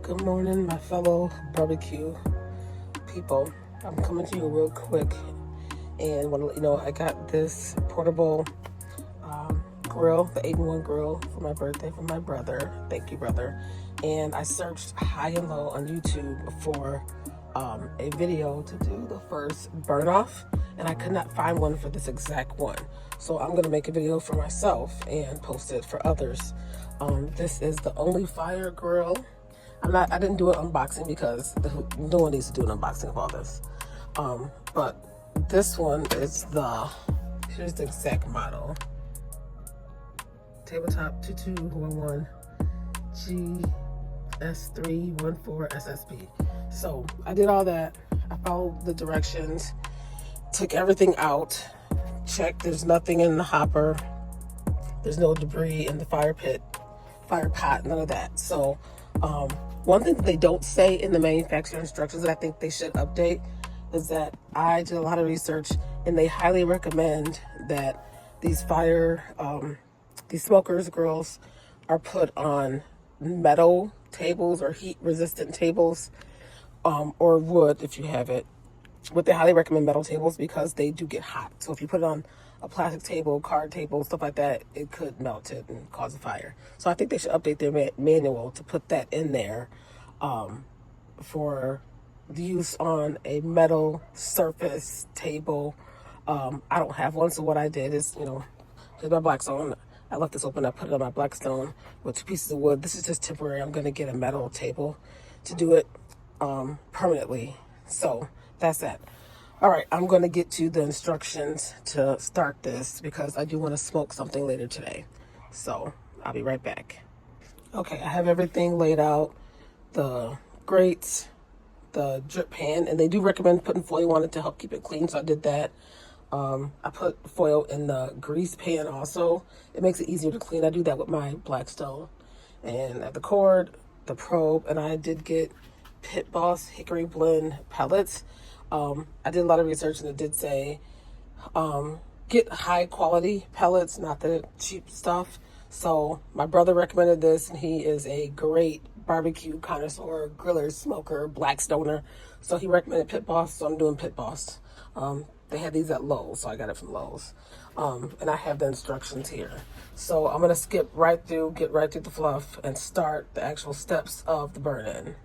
Good morning, my fellow barbecue people. I'm coming to you real quick and want to let you know I got this portable grill, the 8-in-1 grill for my birthday from my brother. Thank you, brother. And I searched high and low on YouTube for a video to do the first burn off, and I could not find one for this exact one. So I'm going to make a video for myself and post it for others. This is the Only Fire grill. I didn't do an unboxing because no one needs to do an unboxing of all this. But this one is here's the exact model. Tabletop 2211 GS314 SSB. So I did all that. I followed the directions, took everything out, checked there's nothing in the hopper. There's no debris in the fire pot, none of that. So one thing that they don't say in the manufacturer instructions that I think they should update is that I did a lot of research and they highly recommend that these smokers grills are put on metal tables or heat resistant tables, or wood if you have it. But they highly recommend metal tables because they do get hot. So if you put it on a plastic table, card table, stuff like that, it could melt it and cause a fire. So I think they should update their manual to put that in there for the use on a metal surface table. I don't have one, so what I did is, here's my Blackstone. I left this open. I put it on my Blackstone with 2 pieces of wood. This is just temporary. I'm going to get a metal table to do it permanently. So that's that. All right, I'm going to get to the instructions to start this because I do want to smoke something later today. So I'll be right back. Okay, I have everything laid out. The grates, the drip pan, and they do recommend putting foil on it to help keep it clean, so I did that. I put foil in the grease pan also. It makes it easier to clean. I do that with my Blackstone. And at the cord, the probe, and I did get Pit Boss Hickory Blend pellets. I did a lot of research and it did say get high quality pellets, not the cheap stuff. So my brother recommended this, and he is a great barbecue connoisseur, griller, smoker, Blackstoner. So he recommended Pit Boss, so I'm doing Pit Boss. They had these at Lowe's, so I got it from Lowe's. And I have the instructions here. So I'm gonna skip right through, get right through the fluff, and start the actual steps of the burn-in.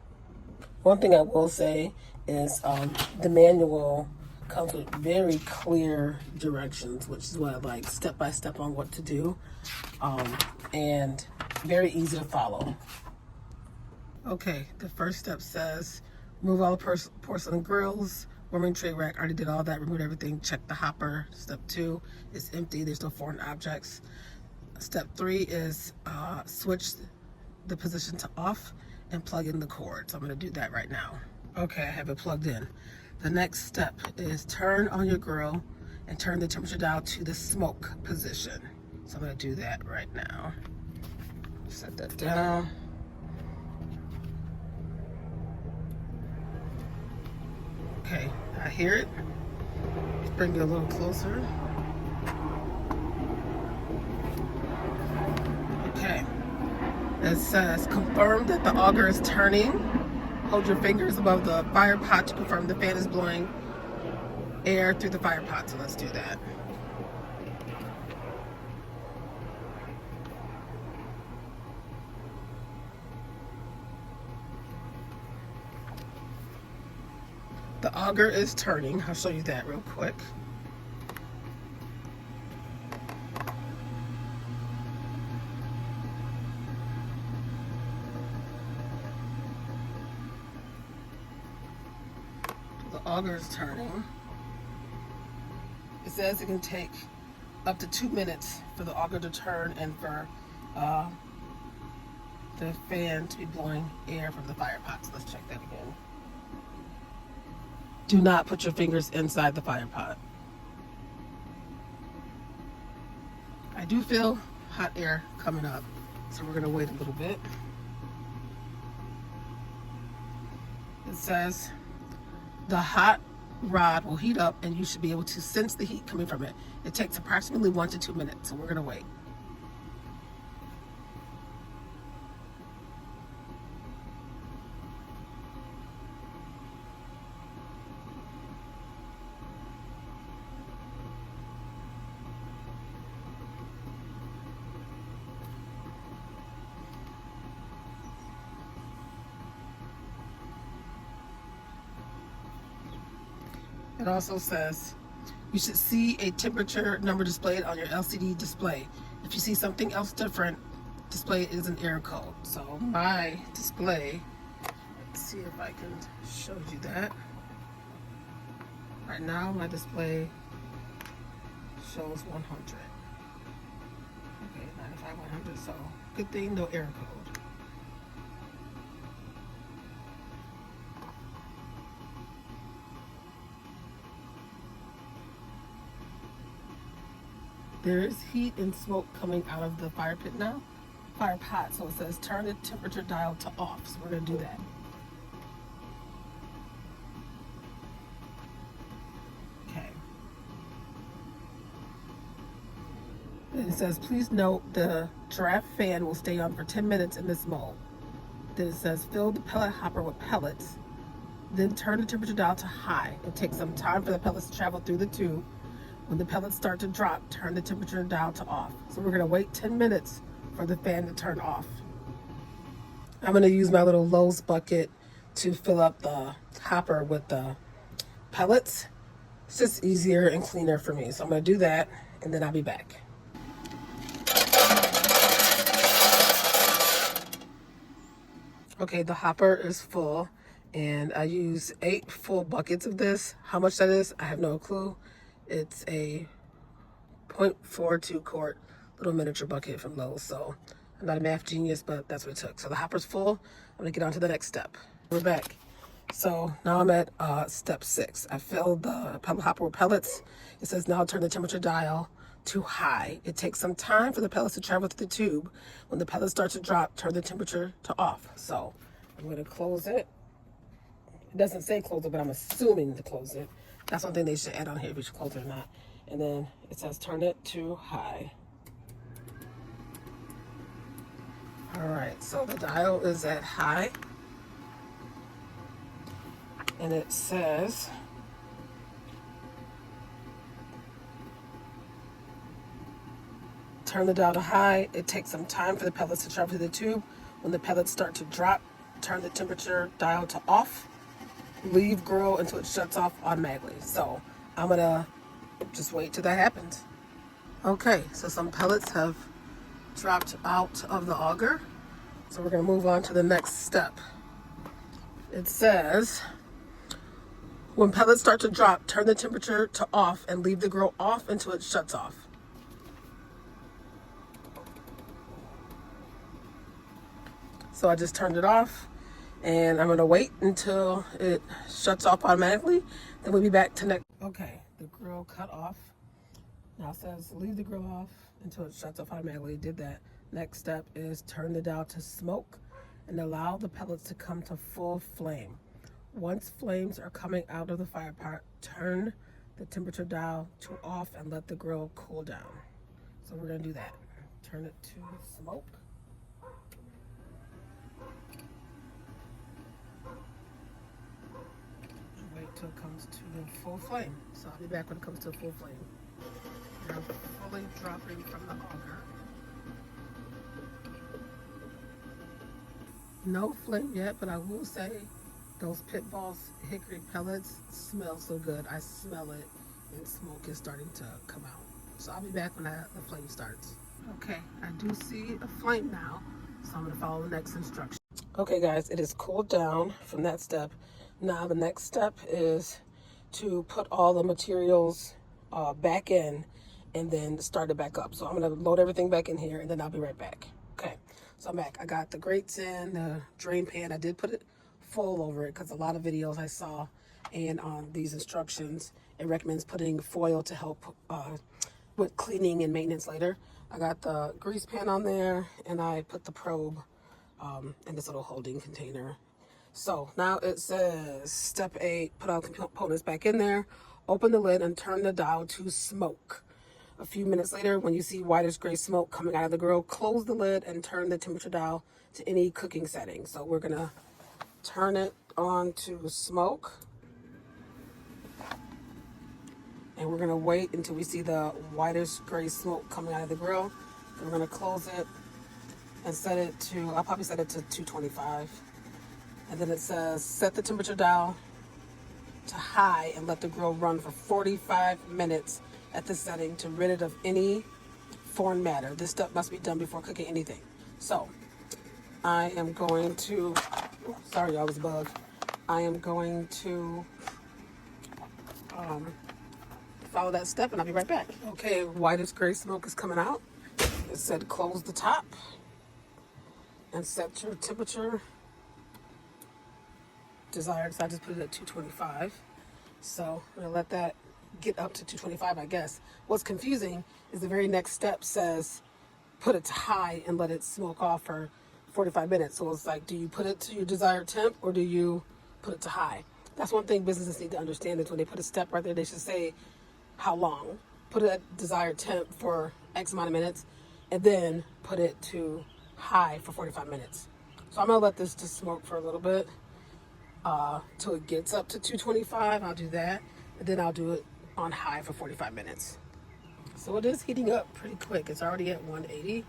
One thing I will say is the manual comes with very clear directions, which is what I like, step by step on what to do, and very easy to follow. Okay, the first step says remove all the porcelain grills, warming tray rack. Already did all that, removed everything, check the hopper. Step 2 is empty, there's no foreign objects. Step 3 is switch the position to off and plug in the cord. So I'm going to do that right now. Okay, I have it plugged in. The next step is turn on your grill and turn the temperature dial to the smoke position. So I'm going to do that right now. Set that down. Okay, I hear it. Let's bring it a little closer. Okay. It says confirm that the auger is turning. Hold your fingers above the fire pot to confirm the fan is blowing air through the fire pot. So let's do that. The auger is turning. I'll show you that real quick. The auger is turning. It says it can take up to 2 minutes for the auger to turn and for the fan to be blowing air from the fire pot. So let's check that again. Do not put your fingers inside the fire pot. I do feel hot air coming up, so we're gonna wait a little bit. It says the hot rod will heat up and you should be able to sense the heat coming from it. It takes approximately 1 to 2 minutes, so we're gonna wait. It also says you should see a temperature number displayed on your LCD display. If you see something else different, display is an error code. So my display, let's see if I can show you that. Right now my display shows 100. Okay, 95, 100, so good thing no error code. There is heat and smoke coming out of the fire pit now, fire pot, so it says turn the temperature dial to off, so we're gonna do that. Okay. And it says, please note the draft fan will stay on for 10 minutes in this mode. Then it says, fill the pellet hopper with pellets. Then turn the temperature dial to high. It takes some time for the pellets to travel through the tube. When the pellets start to drop, turn the temperature dial to off. So we're gonna wait 10 minutes for the fan to turn off. I'm gonna use my little Lowe's bucket to fill up the hopper with the pellets. It's just easier and cleaner for me. So I'm gonna do that and then I'll be back. Okay, the hopper is full and I use 8 full buckets of this. How much that is, I have no clue. It's a 0.42 quart little miniature bucket from Lowe's. So I'm not a math genius, but that's what it took. So the hopper's full. I'm gonna get on to the next step. We're back. So now I'm at step 6. I filled the pellet hopper with pellets. It says now turn the temperature dial to high. It takes some time for the pellets to travel through the tube. When the pellets start to drop, turn the temperature to off. So I'm going to close it. It doesn't say close it, but I'm assuming to close it. That's one thing they should add on here if you should close it or not. And then it says turn it to high. All right, so the dial is at high. And it says turn the dial to high. It takes some time for the pellets to travel through the tube. When the pellets start to drop, turn the temperature dial to off. Leave grill until it shuts off automatically. So I'm gonna just wait till that happens. Okay, so some pellets have dropped out of the auger. So we're gonna move on to the next step. It says, when pellets start to drop, turn the temperature to off and leave the grill off until it shuts off. So I just turned it off and I'm gonna wait until it shuts off automatically. Then we'll be back to next. Okay, the grill cut off. Now it says leave the grill off until it shuts off automatically. Did that. Next step is turn the dial to smoke and allow the pellets to come to full flame. Once flames are coming out of the fire pot, turn the temperature dial to off and let the grill cool down. So we're gonna do that. Turn it to smoke. Wait till it comes to a full flame. So I'll be back when it comes to a full flame. Now fully dropping from the auger. No flame yet, but I will say those Pit Boss hickory pellets smell so good. I smell it and smoke is starting to come out. So I'll be back when the flame starts. Okay, I do see a flame now, so I'm gonna follow the next instruction. Okay guys, it is cooled down from that step. Now the next step is to put all the materials back in and then start it back up. So I'm gonna load everything back in here and then I'll be right back. Okay, so I'm back. I got the grates in, the drain pan. I did put it full over it because a lot of videos I saw and on these instructions, it recommends putting foil to help with cleaning and maintenance later. I got the grease pan on there and I put the probe in this little holding container. So now it says step 8, put all the components back in there, open the lid and turn the dial to smoke. A few minutes later, when you see whitish gray smoke coming out of the grill, close the lid and turn the temperature dial to any cooking setting. So we're gonna turn it on to smoke. And we're gonna wait until we see the whitish gray smoke coming out of the grill. And we're gonna close it and set it to, I'll probably set it to 225. And then it says set the temperature dial to high and let the grill run for 45 minutes at this setting to rid it of any foreign matter. This step must be done before cooking anything. So I am going to, sorry, I was bugged. I am going to follow that step and I'll be right back. Okay, whitish gray smoke is coming out. It said close the top and set your temperature desired. So I just put it at 225. So I'm gonna let that get up to 225, I guess. What's confusing is the very next step says put it to high and let it smoke off for 45 minutes. So it's like, do you put it to your desired temp or do you put it to high? That's one thing businesses need to understand is when they put a step right there, they should say how long. Put it at desired temp for X amount of minutes and then put it to high for 45 minutes. So I'm gonna let this just smoke for a little bit till it gets up to 225. I'll do that and then I'll do it on high for 45 minutes. So it is heating up pretty quick. It's already at 180.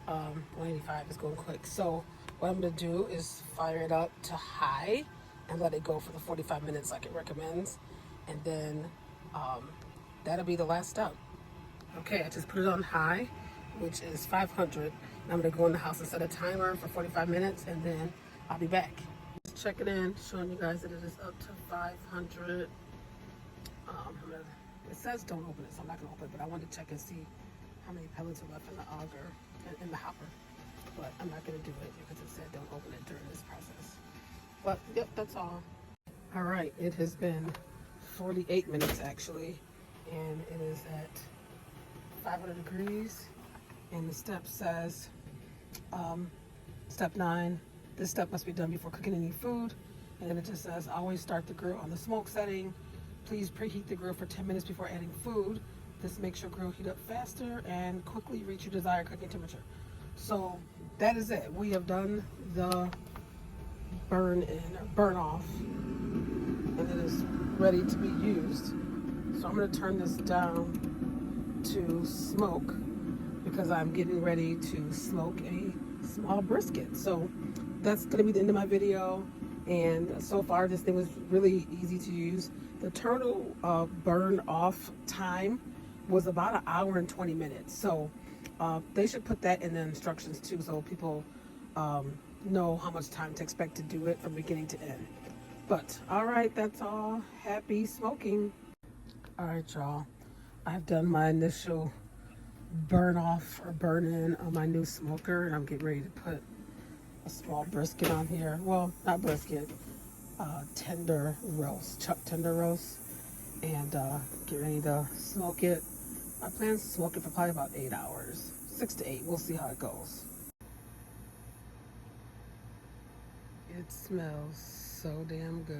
185 is going quick. So what I'm going to do is fire it up to high and let it go for the 45 minutes like it recommends. And then that'll be the last step. Okay, I just put it on high, which is 500. I'm going to go in the house and set a timer for 45 minutes and then I'll be back. Just checking in, showing you guys that it is up to 500. It says don't open it, so I'm not going to open it, but I wanted to check and see how many pellets are left in the auger, in the hopper. But I'm not going to do it because it said don't open it during this process. But, yep, that's all. All right, it has been 48 minutes actually, and it is at 500 degrees. And the step says, step 9, this step must be done before cooking any food. And then it just says, always start the grill on the smoke setting. Please preheat the grill for 10 minutes before adding food. This makes your grill heat up faster and quickly reach your desired cooking temperature. So that is it. We have done the burn off and it is ready to be used. So I'm going to turn this down to smoke because I'm getting ready to smoke a small brisket. So that's going to be the end of my video. And so far this thing was really easy to use. The total burn off time was about an hour and 20 minutes. So they should put that in the instructions too so people know how much time to expect to do it from beginning to end. But all right, that's all. Happy smoking. All right, y'all. I've done my initial burn off or burn in on my new smoker and I'm getting ready to put a small brisket on here. Well, not brisket, tender roast, chuck tender roast, and get ready to smoke it. My plan is to smoke it for probably about 8 hours, 6 to 8. We'll see how it goes. It smells so damn good.